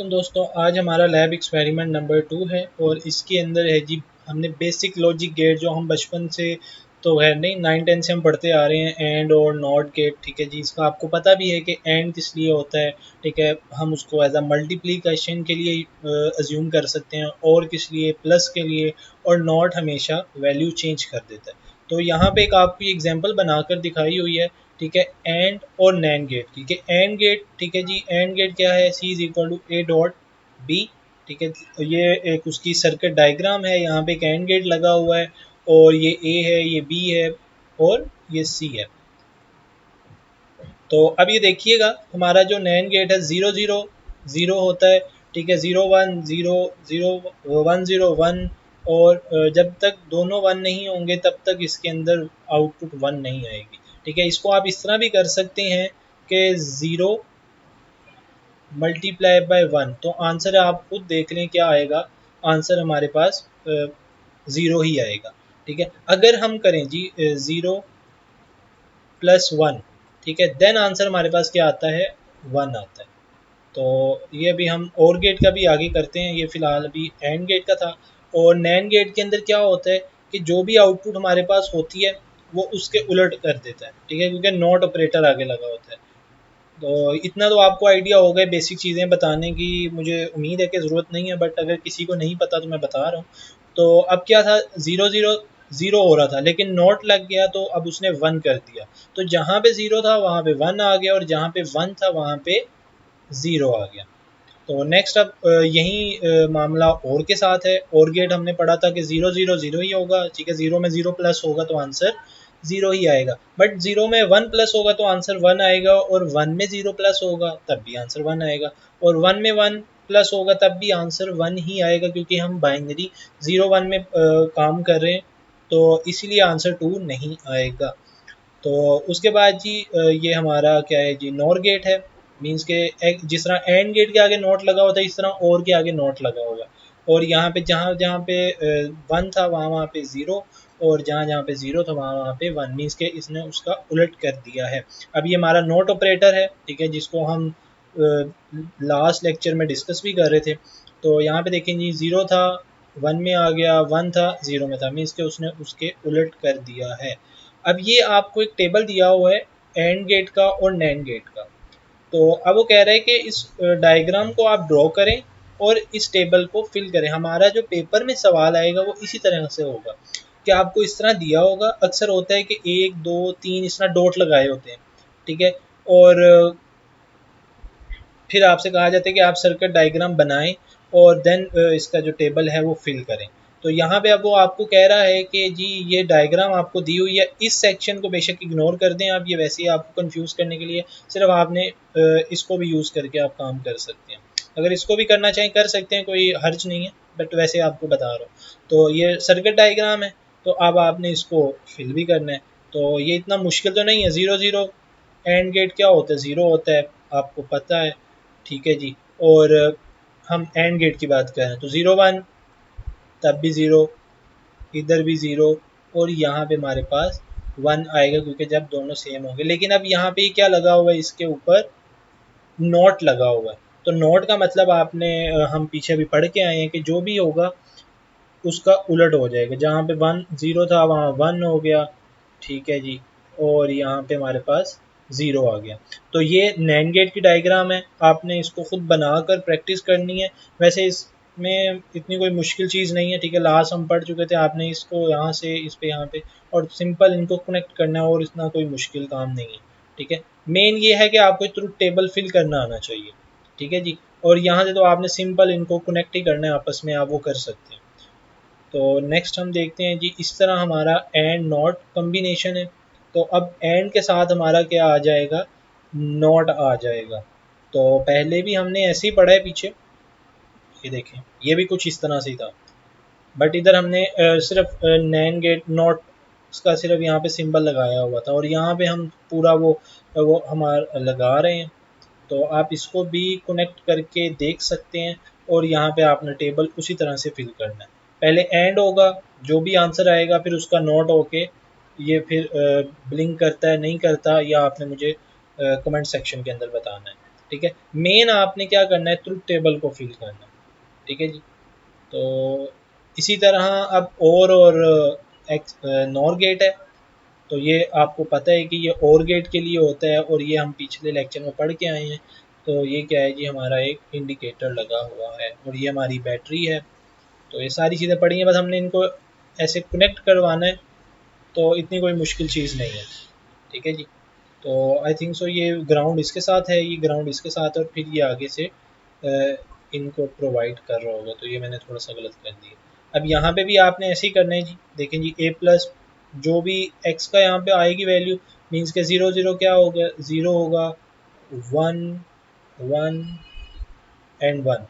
तो दोस्तों आज हमारा लैब एक्सपेरिमेंट नंबर 2 है और इसके अंदर है जी हमने बेसिक लॉजिक गेट जो हम बचपन से तो है नहीं 9-10 से हम पढ़ते आ रहे हैं एंड और नॉट गेट। ठीक है जी, इसका आपको पता भी है कि एंड किस लिए होता है। ठीक है, हम उसको एज अ मल्टीप्लिकेशन के लिए अज्यूम कर सकते हैं और किस लिए प्लस के लिए, और नॉट हमेशा वैल्यू चेंज कर देता है। तो यहाँ पे एक आपको एग्जांपल बनाकर दिखाई हुई है। ठीक है, एंड और नैन गेट। ठीक है, एंड गेट, ठीक है जी, एंड गेट क्या है, C is equal to A dot B. ठीक है, ये एक उसकी सर्किट डायग्राम है। यहाँ पे एक एंड गेट लगा हुआ है और ये ए है, ये बी है और ये सी है। तो अब ये देखिएगा हमारा जो नैन गेट है 0 0 0 होता है। ठीक है, 0 1 0 0 1 0 1, और जब तक दोनों 1 नहीं होंगे तब तक इसके अंदर आउटपुट 1 नहीं आएगी। ठीक है, इसको आप इस तरह भी कर सकते हैं कि 0 मल्टीप्लाई बाय 1, तो आंसर आप खुद देख लें क्या आएगा। आंसर हमारे पास 0 ही आएगा। ठीक है, अगर हम करें जी 0 + 1, ठीक है, देन आंसर हमारे पास क्या आता है, 1 आता है। तो ये अभी हम और गेट का भी आगे करते हैं, ये फिलहाल अभी एंड गेट का था। और नैन गेट के अंदर क्या होता है कि जो भी आउटपुट हमारे पास होती है वो उसके उलट कर देता है। ठीक है, क्योंकि नॉट ऑपरेटर आगे लगा होता है। तो इतना तो आपको आइडिया हो गए बेसिक चीज़ें बताने की, मुझे उम्मीद है कि ज़रूरत नहीं है, बट अगर किसी को नहीं पता तो मैं बता रहा हूँ। तो अब क्या था, 0 0 0 हो रहा था लेकिन नॉट लग गया तो अब उसने 1 कर दिया। तो जहाँ पे 0 था वहाँ पे 1 आ गया और जहाँ पे 1 था वहाँ पे 0 आ गया। तो नेक्स्ट अब यही मामला और के साथ है। और गेट हमने पढ़ा था कि 0 0 0 ही होगा। ठीक है, 0 में 0 प्लस होगा तो आंसर 0 ही आएगा, बट 0 में 1 प्लस होगा तो आंसर 1 आएगा, और 1 में 0 प्लस होगा तब भी आंसर 1 आएगा, और 1 में 1 प्लस होगा तब भी आंसर 1 ही आएगा, क्योंकि हम बाइनरी 0 1 में काम कर रहे हैं, तो इसीलिए आंसर 2 नहीं आएगा। तो उसके बाद जी ये हमारा क्या है जी, नॉर गेट है। मींस के जिस तरह एंड गेट के आगे नॉट लगा होता है इस तरह और के आगे नॉट लगा होगा, और यहाँ पे जहाँ जहाँ पे 1 था वहाँ वहाँ पे 0, और जहाँ जहाँ पे 0 था वहाँ वहाँ पे 1, मीन्स के इसने उसका उलट कर दिया है। अब ये हमारा नॉट ऑपरेटर है। ठीक है, जिसको हम लास्ट लेक्चर में डिस्कस भी कर रहे थे। तो यहाँ पे देखें जी, 0 था 1 में आ गया, 1 था 0 में था, मीन्स के उसने उसके उलट कर दिया है। अब ये आपको एक टेबल दिया हुआ है एंड गेट का और नैन गेट का। तो अब वो कह रहा है कि इस डायग्राम को आप ड्रॉ करें और इस टेबल को फिल करें। हमारा जो पेपर में सवाल आएगा वो इसी तरह से होगा कि आपको इस तरह दिया होगा। अक्सर होता है कि 1 2 3 इस तरह डॉट लगाए होते हैं। ठीक है, और फिर आपसे कहा जाता है कि आप सर्किट डायग्राम बनाएं और देन इसका जो टेबल है वो फिल करें। तो यहाँ पे अब वो आपको कह रहा है कि जी ये डायग्राम आपको दी हुई है, इस सेक्शन को बेशक इग्नोर कर दें आप, ये वैसे ही आपको कंफ्यूज करने के लिए सिर्फ आपने इसको भी यूज़ करके आप काम कर सकते हैं। अगर इसको भी करना चाहें कर सकते हैं, कोई हर्ज नहीं है, बट वैसे आपको बता रहा हूँ। तो ये सर्किट डायग्राम है, तो अब आपने इसको फिल भी करना है। तो ये इतना मुश्किल तो नहीं है। 0 0 एंड गेट क्या होता है, 0 होता है, आपको पता है। ठीक है जी, और हम एंड गेट की बात करें तो 0 1 तब भी 0, इधर भी 0, और यहाँ पे हमारे पास 1 आएगा क्योंकि जब दोनों सेम होंगे। लेकिन अब यहाँ पे क्या लगा हुआ है, इसके ऊपर नॉट लगा हुआ है। तो नॉट का मतलब आपने हम पीछे भी पढ़ के आए हैं कि जो भी होगा उसका उलट हो जाएगा। जहाँ पे 1 0 था वहाँ 1 हो गया। ठीक है जी, और यहाँ पे हमारे पास 0 आ गया। तो ये नैन गेट की डायग्राम है, आपने इसको खुद बनाकर प्रैक्टिस करनी है। वैसे इसमें इतनी कोई मुश्किल चीज़ नहीं है। ठीक है, लास्ट हम पढ़ चुके थे, आपने इसको यहाँ से इस पे यहाँ पे और सिंपल इनको कनेक्ट करना है, और इतना कोई मुश्किल काम नहीं है। ठीक है, मेन ये है कि आपको ट्रुथ टेबल फिल करना आना चाहिए। ठीक है जी, और यहाँ से तो आपने सिंपल इनको कनेक्ट ही करना है आपस में, आप वो कर सकते हैं। तो नेक्स्ट हम देखते हैं जी, इस तरह हमारा एंड नॉट कॉम्बिनेशन है। तो अब एंड के साथ हमारा क्या आ जाएगा, नॉट आ जाएगा। तो पहले भी हमने ऐसे ही पढ़ा है पीछे, ये देखें ये भी कुछ इस तरह से ही था, बट इधर हमने सिर्फ नैन गेट नॉट उसका सिर्फ यहाँ पे सिंबल लगाया हुआ था, और यहाँ पे हम पूरा वो हमारा लगा रहे हैं। तो आप इसको भी कनेक्ट करके देख सकते हैं, और यहाँ पे आपने टेबल उसी तरह से फिल करना है। पहले एंड होगा, जो भी आंसर आएगा फिर उसका नोट होके ये फिर ब्लिंक करता है नहीं करता, या आपने मुझे कमेंट सेक्शन के अंदर बताना है। ठीक है। मेन आपने क्या करना है, ट्रुथ टेबल को फिल करना, ठीक है जी। तो इसी तरह अब और एक्स नॉर गेट है, तो ये आपको पता है कि ये और गेट के लिए होता है, और ये हम पिछले लेक्चर में पढ़ के आए हैं। तो ये क्या है जी, हमारा एक इंडिकेटर लगा हुआ है, और ये हमारी बैटरी है। तो ये सारी चीज़ें पढ़ी हैं, बस हमने इनको ऐसे कनेक्ट करवाना है, तो इतनी कोई मुश्किल चीज़ नहीं है, ठीक है जी। तो आई थिंक सो ये ग्राउंड इसके साथ है, ये ग्राउंड इसके साथ है, और फिर ये आगे से इनको प्रोवाइड कर रहा होगा। तो ये मैंने थोड़ा सा गलत कर दिया। अब यहाँ पे भी आपने ऐसे ही करना है जी। देखें जी, ए प्लस जो भी एक्स का यहाँ पे आएगी वैल्यू, मीन्स के 0 0 क्या होगा, 0 होगा, 1 1 एंड 1,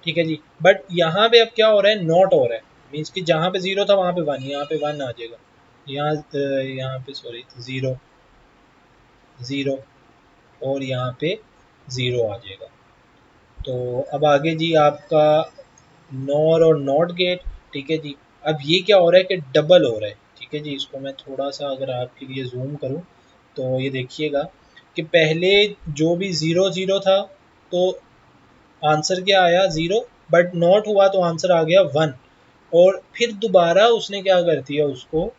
ठीक है जी। बट यहाँ पे अब क्या हो रहा है, नॉट हो रहा है, मीन्स कि जहाँ पे 0 था वहाँ पे 1, यहाँ पे 1 आ जाएगा। यहाँ पे सॉरी 0 0, और यहाँ पे 0 आ जाएगा। तो अब आगे जी आपका नॉर और नॉट गेट, ठीक है जी। अब ये क्या हो रहा है कि डबल हो रहा है, ठीक है जी। इसको मैं थोड़ा सा अगर आपके लिए जूम करूँ, तो ये देखिएगा कि पहले जो भी 0 0 था, तो आंसर क्या आया 0, बट नॉट हुआ तो आंसर आ गया 1, और फिर दोबारा उसने क्या कर दिया, उसको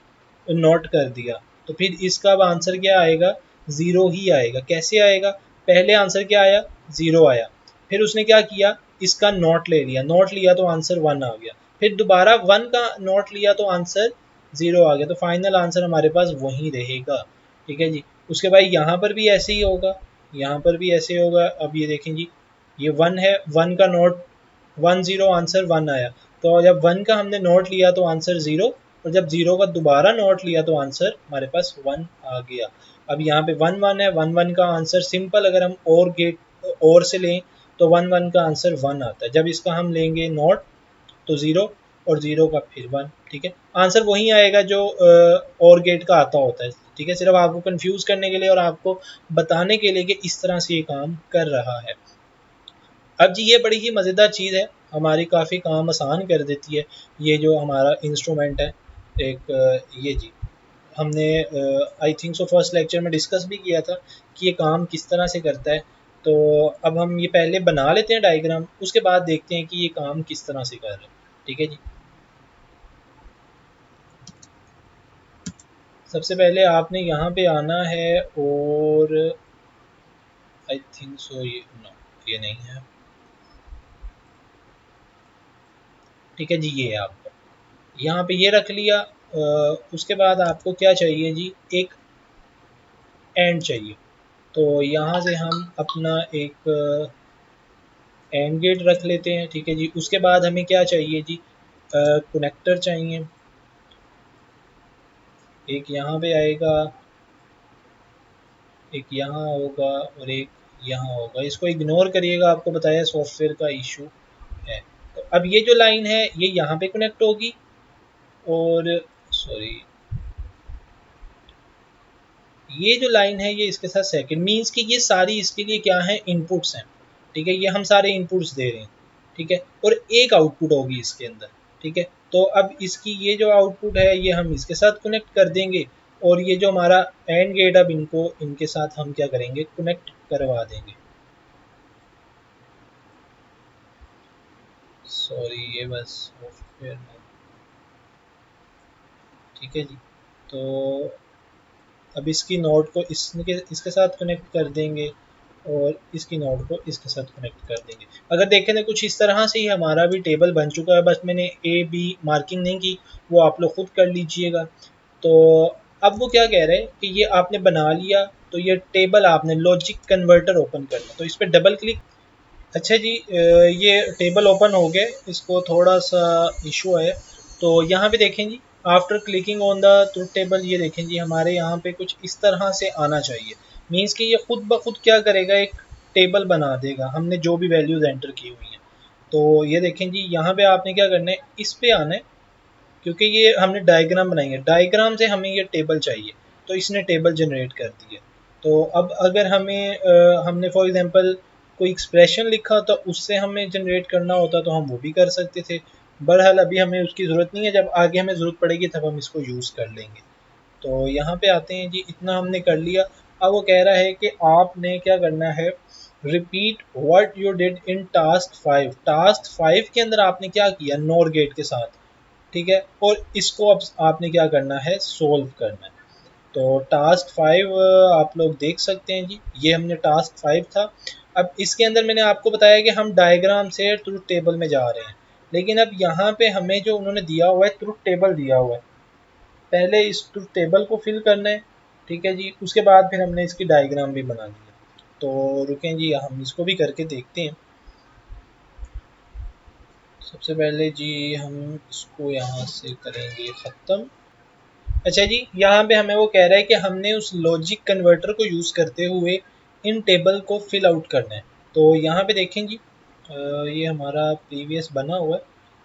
नॉट कर दिया, तो फिर इसका अब आंसर क्या आएगा, 0 ही आएगा। कैसे आएगा, पहले आंसर क्या आया, 0 आया, फिर उसने क्या किया, इसका नॉट ले लिया, नॉट लिया तो आंसर 1 आ गया, फिर दोबारा 1 का नॉट लिया तो आंसर 0 आ गया। तो फाइनल आंसर हमारे पास वही रहेगा, ठीक है जी। उसके बाद यहाँ पर भी ऐसे ही होगा, यहाँ पर भी ऐसे होगा। अब ये देखें जी, ये 1 है, 1 का नोट 1 0, आंसर 1 आया। तो जब 1 का हमने नोट लिया तो आंसर 0, और जब 0 का दोबारा नोट लिया तो आंसर हमारे पास 1 आ गया। अब यहाँ पे 1 1 है, 1 1 का आंसर सिंपल, अगर हम और गेट और से लें तो 1 1 का आंसर 1 आता है। जब इसका हम लेंगे नोट तो 0, और 0 का फिर 1, ठीक है। आंसर वही आएगा जो और गेट का आता होता है, ठीक है। सिर्फ आपको कंफ्यूज करने के लिए और आपको बताने के लिए कि इस तरह से ये काम कर रहा है। अब जी ये बड़ी ही मज़ेदार चीज़ है, हमारी काफ़ी काम आसान कर देती है। ये जो हमारा इंस्ट्रूमेंट है एक, ये जी हमने I think so first lecture में डिस्कस भी किया था कि ये काम किस तरह से करता है। तो अब हम ये पहले बना लेते हैं डायग्राम, उसके बाद देखते हैं कि ये काम किस तरह से कर रहा है, ठीक है जी। सबसे पहले आपने यहाँ पे आना है, और आई थिंक सो ये नो, ये नहीं है, ठीक है जी। ये है आपका, यहाँ पे ये रख लिया। उसके बाद आपको क्या चाहिए जी, एक एंड चाहिए। तो यहाँ से हम अपना एक एंड गेट रख लेते हैं, ठीक है जी। उसके बाद हमें क्या चाहिए जी, कनेक्टर चाहिए। एक यहाँ पे आएगा, एक यहाँ होगा, और एक यहाँ होगा। इसको इग्नोर करिएगा, आपको बताया सॉफ्टवेयर का इशू है। तो अब ये जो लाइन है ये यहाँ पे कनेक्ट होगी, और सॉरी ये जो लाइन है ये इसके साथ सेकंड, मीन्स कि ये सारी इसके लिए क्या है, इनपुट्स हैं, ठीक है। ये हम सारे इनपुट्स दे रहे हैं, ठीक है, और एक आउटपुट होगी इसके अंदर, ठीक है। तो अब इसकी ये जो आउटपुट है ये हम इसके साथ कनेक्ट कर देंगे, और ये जो हमारा एंड गेट, अब इनको इनके साथ हम क्या करेंगे, कनेक्ट करवा देंगे। सॉरी ये बस सॉफ्टवेयर में, ठीक है जी। तो अब इसकी नोड को इसके साथ कनेक्ट कर देंगे, और इसकी नोड को इसके साथ कनेक्ट कर देंगे। अगर देखें तो कुछ इस तरह से ही हमारा भी टेबल बन चुका है, बस मैंने ए बी मार्किंग नहीं की, वो आप लोग खुद कर लीजिएगा। तो अब वो क्या कह रहे हैं कि ये आपने बना लिया, तो ये टेबल आपने लॉजिक कन्वर्टर ओपन करना, तो इस पर डबल क्लिक। अच्छा जी, ये टेबल ओपन हो गया, इसको थोड़ा सा इशू है। तो यहाँ पे देखें जी, after clicking on the truth table, ये देखें जी हमारे यहाँ पे कुछ इस तरह से आना चाहिए। मीन्स कि ये खुद ब खुद क्या करेगा, एक टेबल बना देगा हमने जो भी वैल्यूज़ एंटर की हुई हैं। तो ये देखें जी, यहाँ पे आपने क्या करना है, इस पे आना है, क्योंकि ये हमने डायग्राम बनाई है, डायग्राम से हमें ये टेबल चाहिए, तो इसने टेबल जनरेट कर दी है। तो अब अगर हमें हमने फॉर एग्जांपल कोई एक्सप्रेशन लिखा तो उससे हमें जनरेट करना होता तो हम वो भी कर सकते थे। बहरहाल अभी हमें उसकी ज़रूरत नहीं है, जब आगे हमें ज़रूरत पड़ेगी तब हम इसको यूज़ कर लेंगे। तो यहाँ पे आते हैं जी, इतना हमने कर लिया। अब वो कह रहा है कि आपने क्या करना है, repeat what you did in task 5। Task 5 के अंदर आपने क्या किया नॉर गेट के साथ, ठीक है, और इसको अब आपने क्या करना है, सोल्व करना है। तो टास्क 5 आप लोग देख सकते हैं जी, ये हमने टास्क 5 था। अब इसके अंदर मैंने आपको बताया कि हम डायग्राम से ट्रुथ टेबल में जा रहे हैं, लेकिन अब यहाँ पे हमें जो उन्होंने दिया हुआ है ट्रुथ टेबल दिया हुआ है, पहले इस ट्रुथ टेबल को फिल करना है, ठीक है जी, उसके बाद फिर हमने इसकी डायग्राम भी बना दी है। तो रुकें जी, हम इसको भी करके देखते हैं। सबसे पहले जी हम इसको यहाँ से करेंगे ख़त्म। अच्छा जी, यहाँ पे हमें वो कह रहा है कि हमने उस लॉजिक कन्वर्टर को यूज़ करते हुए इन टेबल को फिल आउट करना है। तो यहाँ पे देखें जी, ये हमारा प्रीवियस बना हुआ है।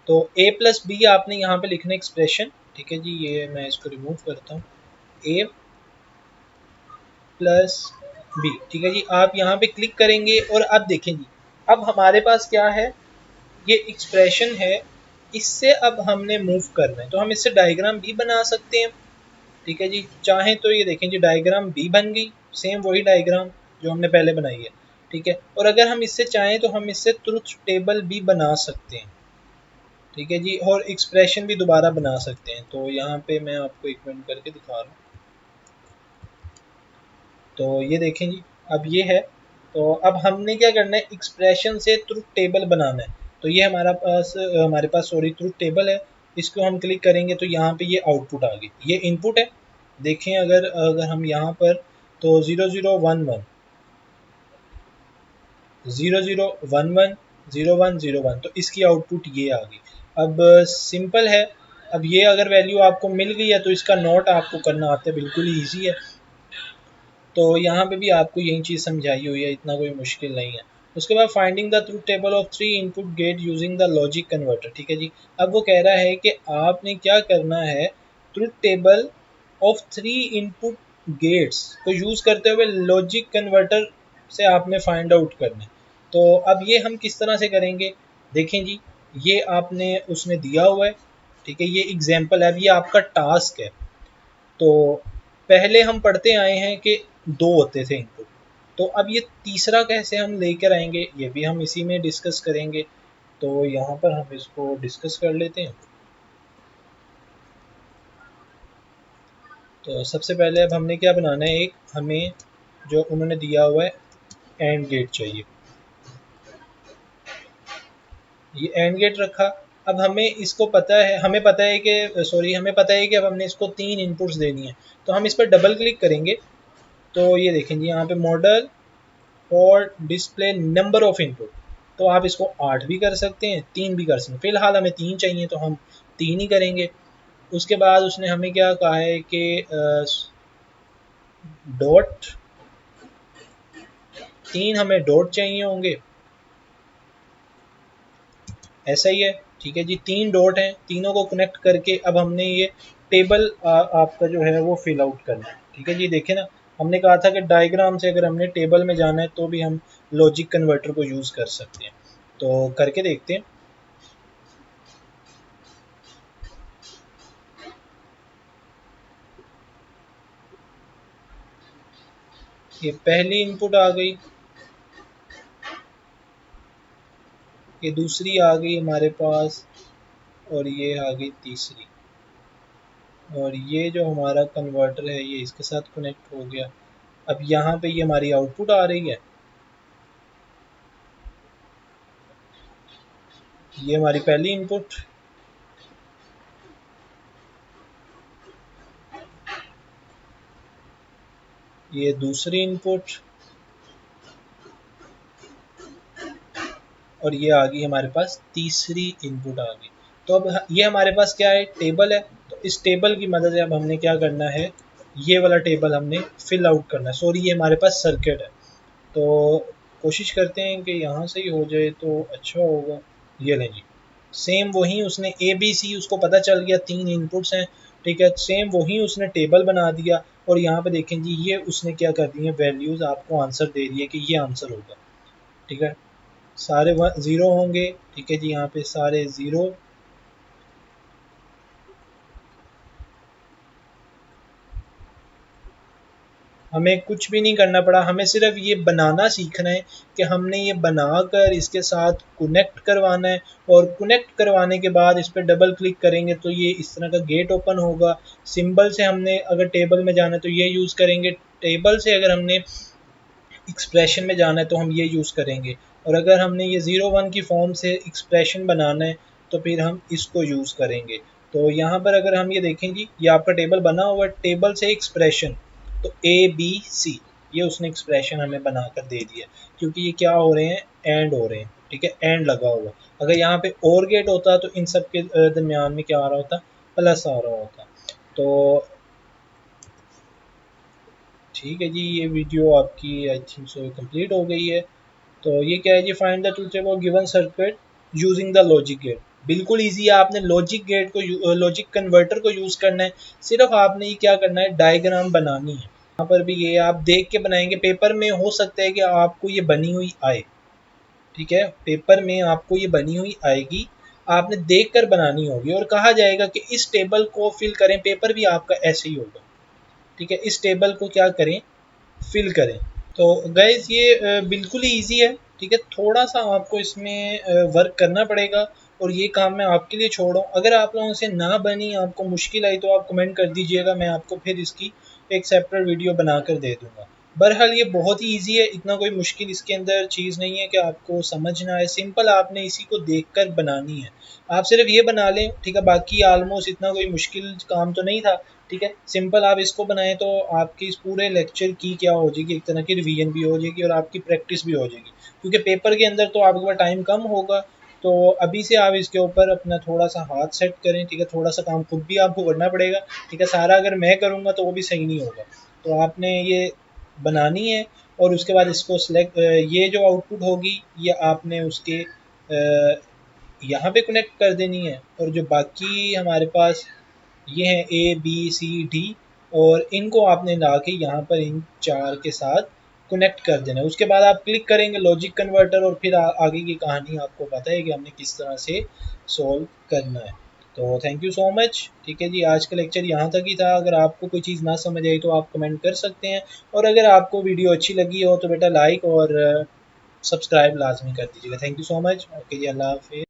तो a प्लस बी आपने यहाँ पे लिखना एक्सप्रेशन, ठीक है जी, ये मैं इसको रिमूव करता हूँ, a प्लस बी, ठीक है जी। आप यहाँ पे क्लिक करेंगे और अब देखें जी, अब हमारे पास क्या है, ये एक्सप्रेशन है, इससे अब हमने मूव करना है। तो हम इससे डायग्राम भी बना सकते हैं, ठीक है जी, चाहें तो ये देखें जी डायग्राम भी बन गई, सेम वही डायग्राम जो हमने पहले बनाई है, ठीक है। और अगर हम इससे चाहें तो हम इससे ट्रुथ टेबल भी बना सकते हैं, ठीक है जी, और एक्सप्रेशन भी दोबारा बना सकते हैं। तो यहाँ पे मैं आपको एक मिनट करके दिखा रहा हूँ। तो ये देखें जी, अब ये है। तो अब हमने क्या करना है, एक्सप्रेशन से ट्रुथ टेबल बनाना है। तो ये हमारे पास सॉरी ट्रुथ टेबल है, इसको हम क्लिक करेंगे तो यहाँ पे ये आउटपुट आ गई, ये इनपुट है। देखें अगर अगर हम यहाँ पर, तो 0011 तो इसकी आउटपुट ये आ गई। अब सिंपल है, अब ये अगर वैल्यू आपको मिल गई है तो इसका नोट आपको करना आता है, बिल्कुल ही ईजी है। तो यहाँ पे भी आपको यही चीज़ समझाई हुई है, इतना कोई मुश्किल नहीं है। उसके बाद finding the truth table of 3 input gate using the logic converter, ठीक है जी। अब वो कह रहा है कि आपने क्या करना है, truth table of 3 input gates को यूज़ करते हुए लॉजिक कन्वर्टर से आपने फाइंड आउट करना है। तो अब ये हम किस तरह से करेंगे, देखें जी, ये आपने उसमें दिया हुआ है, ठीक है, ये एग्जाम्पल है, अब ये आपका टास्क है। तो पहले हम पढ़ते आए हैं कि 2 होते थे इनपुट, तो अब ये तीसरा कैसे हम लेकर आएंगे, ये भी हम इसी में डिस्कस करेंगे। तो यहाँ पर हम इसको डिस्कस कर लेते हैं। तो सबसे पहले अब हमने क्या बनाना है, एक हमें जो उन्होंने दिया हुआ है एंड गेट चाहिए, ये एंड गेट रखा। अब हमें इसको पता है, हमें पता है कि सॉरी हमें पता है कि अब हमने इसको 3 इनपुट्स देनी है। तो हम इस पर डबल क्लिक करेंगे, तो ये देखें जी, यहाँ पे मॉडल और डिस्प्ले नंबर ऑफ इनपुट, तो आप इसको 8 भी कर सकते हैं, 3 भी कर सकते हैं। फिलहाल हमें 3 चाहिए तो हम 3 ही करेंगे। उसके बाद उसने हमें क्या कहा है कि डॉट 3 हमें डॉट चाहिए होंगे, ऐसा ही है, ठीक है जी। 3 डॉट हैं, तीनों को कनेक्ट करके अब हमने ये टेबल आपका जो है वो फिल आउट करना है, ठीक है जी। देखें ना, हमने कहा था कि डायग्राम से अगर हमने टेबल में जाना है तो भी हम लॉजिक कन्वर्टर को यूज़ कर सकते हैं। तो करके देखते हैं। ये पहली इनपुट आ गई, ये दूसरी आ गई हमारे पास, और ये आ गई तीसरी, और ये जो हमारा कन्वर्टर है ये इसके साथ कनेक्ट हो गया। अब यहाँ पे ये हमारी आउटपुट आ रही है, ये हमारी पहली इनपुट, ये दूसरी इनपुट, और ये आ गई हमारे पास तीसरी इनपुट आ गई। तो अब ये हमारे पास क्या है, टेबल है। तो इस टेबल की मदद से अब हमने क्या करना है, ये वाला टेबल हमने फिल आउट करना है। सॉरी, ये हमारे पास सर्किट है। तो कोशिश करते हैं कि यहाँ से ही हो जाए तो अच्छा होगा। ये लें जी, सेम वही उसने ए बी सी, उसको पता चल गया 3 इनपुट्स हैं, ठीक है, सेम वही उसने टेबल बना दिया। और यहाँ पे देखें जी, ये उसने क्या कर दी है, वैल्यूज़ आपको आंसर दे रही है कि ये आंसर होगा, ठीक है। सारे ज़ीरो होंगे, ठीक है जी, यहाँ पे सारे ज़ीरो। हमें कुछ भी नहीं करना पड़ा, हमें सिर्फ ये बनाना सीखना है कि हमने ये बनाकर इसके साथ कनेक्ट करवाना है, और कनेक्ट करवाने के बाद इस पर डबल क्लिक करेंगे तो ये इस तरह का गेट ओपन होगा। सिंबल से हमने अगर टेबल में जाना है तो ये यूज़ करेंगे, टेबल से अगर हमने एक्सप्रेशन में जाना है तो हम ये यूज़ करेंगे, और अगर हमने ये 0 1 की फॉर्म से एक्सप्रेशन बनाना है तो फिर हम इसको यूज़ करेंगे। तो यहाँ पर अगर हम ये देखें जी, ये आपका टेबल बना हुआ है, टेबल से एक्सप्रेशन, तो A B C ये उसने एक्सप्रेशन हमें बनाकर दे दिया, क्योंकि ये क्या हो रहे हैं, एंड हो रहे हैं, ठीक है, एंड लगा हुआ। अगर यहाँ पे और गेट होता तो इन सब के दरमियान में क्या आ रहा होता, प्लस आ रहा होता। तो ठीक है जी, ये वीडियो आपकी आई थिंक सो कंप्लीट हो गई है। तो ये क्या है जी, find the truth table given circuit using the logic gate. बिल्कुल इजी है, आपने लॉजिक गेट को, लॉजिक कन्वर्टर को यूज़ करना है। सिर्फ आपने ये क्या करना है, डायग्राम बनानी है। यहाँ पर भी ये आप देख के बनाएंगे, पेपर में हो सकता है कि आपको ये बनी हुई आए, ठीक है, पेपर में आपको ये बनी हुई आएगी, आपने देख कर बनानी होगी, और कहा जाएगा कि इस टेबल को फिल करें, पेपर भी आपका ऐसे ही होगा, ठीक है, इस टेबल को क्या करें, फिल करें। तो गाइज़ ये बिल्कुल ही ईज़ी है, ठीक है, थोड़ा सा आपको इसमें वर्क करना पड़ेगा, और ये काम मैं आपके लिए छोड़ रहा हूँ। अगर आप लोगों से ना बनी, आपको मुश्किल आई, तो आप कमेंट कर दीजिएगा, मैं आपको फिर इसकी एक सेपरेट वीडियो बना कर दे दूँगा। बहरहाल ये बहुत ही ईजी है, इतना कोई मुश्किल इसके अंदर चीज़ नहीं है कि आपको समझ ना आए, सिंपल आपने इसी को देखकर बनानी है। आप सिर्फ ये बना लें, ठीक है, बाकी ऑलमोस्ट इतना कोई मुश्किल काम तो नहीं था, ठीक है, सिंपल आप इसको बनाएं तो आपकी इस पूरे लेक्चर की क्या हो जाएगी, एक तरह की रिवीजन भी हो जाएगी और आपकी प्रैक्टिस भी हो जाएगी, क्योंकि पेपर के अंदर तो आपके पास टाइम कम होगा। तो अभी से आप इसके ऊपर अपना थोड़ा सा हाथ सेट करें, ठीक है, थोड़ा सा काम खुद भी आपको करना पड़ेगा, ठीक है, सारा अगर मैं करूँगा तो वो भी सही नहीं होगा। तो आपने ये बनानी है, और उसके बाद इसको सिलेक्ट, ये जो आउटपुट होगी ये आपने उसके यहाँ पे कनेक्ट कर देनी है, और जो बाकी हमारे पास ये हैं A B C D, और इनको आपने ला के यहाँ पर इन चार के साथ कनेक्ट कर देना है। उसके बाद आप क्लिक करेंगे लॉजिक कन्वर्टर, और फिर आगे की कहानी आपको पता है कि हमने किस तरह से सॉल्व करना है। तो थैंक यू सो मच, ठीक है जी, आज का लेक्चर यहाँ तक ही था। अगर आपको कोई चीज़ ना समझ आई तो आप कमेंट कर सकते हैं, और अगर आपको वीडियो अच्छी लगी हो तो बेटा लाइक और सब्सक्राइब लाजमी कर दीजिएगा। Thank you so much, okay जी, अल्लाह हाफिज़।